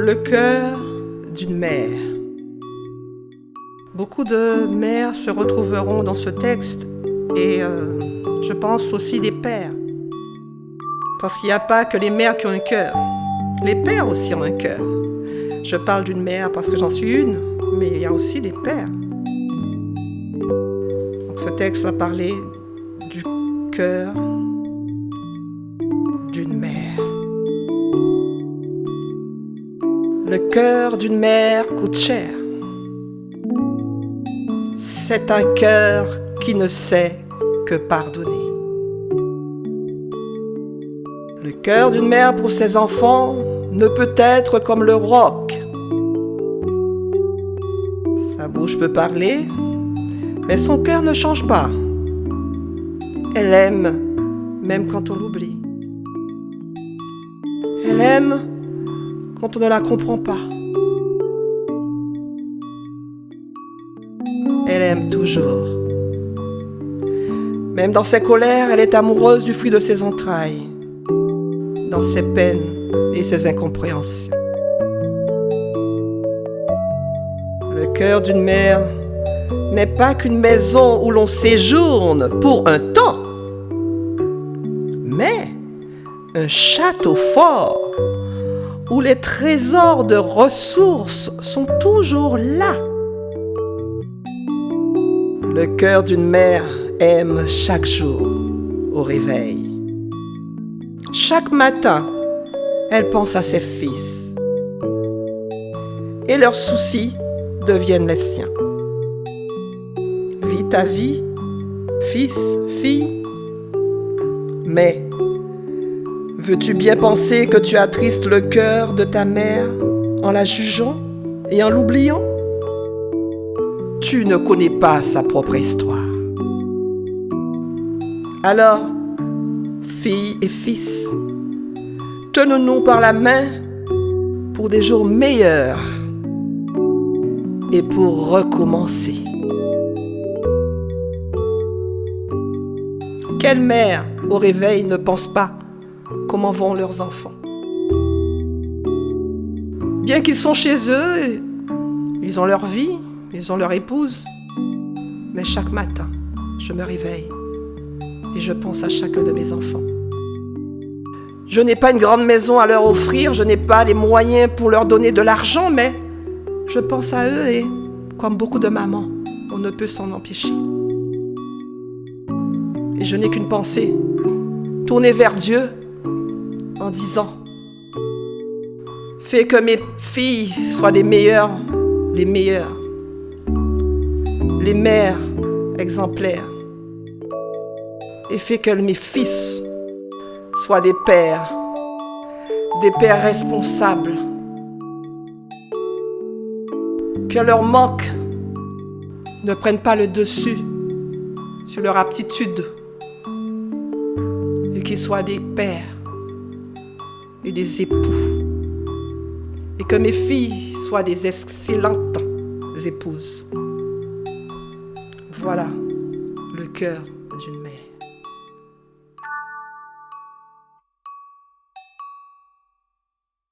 Le cœur d'une mère. Beaucoup de mères se retrouveront dans ce texte et je pense aussi des pères. Parce qu'il n'y a pas que les mères qui ont un cœur. Les pères aussi ont un cœur. Je parle d'une mère parce que j'en suis une, mais il y a aussi des pères. Donc ce texte va parler du cœur d'une mère. Le cœur d'une mère coûte cher. C'est un cœur qui ne sait que pardonner. Le cœur d'une mère pour ses enfants ne peut être comme le roc. Sa bouche peut parler, mais son cœur ne change pas. Elle aime même quand on l'oublie. Elle aime quand on ne la comprend pas. Elle aime toujours. Même dans ses colères, elle est amoureuse du fruit de ses entrailles, dans ses peines et ses incompréhensions. Le cœur d'une mère n'est pas qu'une maison où l'on séjourne pour un temps, mais un château fort où les trésors de ressources sont toujours là. Le cœur d'une mère aime chaque jour au réveil. Chaque matin, elle pense à ses fils et leurs soucis deviennent les siens. Vis ta vie, fils, fille, mais veux-tu bien penser que tu attristes le cœur de ta mère en la jugeant et en l'oubliant? Tu ne connais pas sa propre histoire. Alors, filles et fils, tenons-nous par la main pour des jours meilleurs et pour recommencer. Quelle mère au réveil ne pense pas comment vont leurs enfants? Bien qu'ils sont chez eux, ils ont leur vie, ils ont leur épouse, mais chaque matin, je me réveille et je pense à chacun de mes enfants. Je n'ai pas une grande maison à leur offrir, je n'ai pas les moyens pour leur donner de l'argent, mais je pense à eux et, comme beaucoup de mamans, on ne peut s'en empêcher. Et je n'ai qu'une pensée, tourner vers Dieu en disant: fais que mes filles soient les meilleures, les mères exemplaires, et fais que mes fils soient des pères responsables, que leur manque ne prenne pas le dessus sur leur aptitude, et qu'ils soient des pères et des époux, et que mes filles soient des excellentes épouses. Voilà le cœur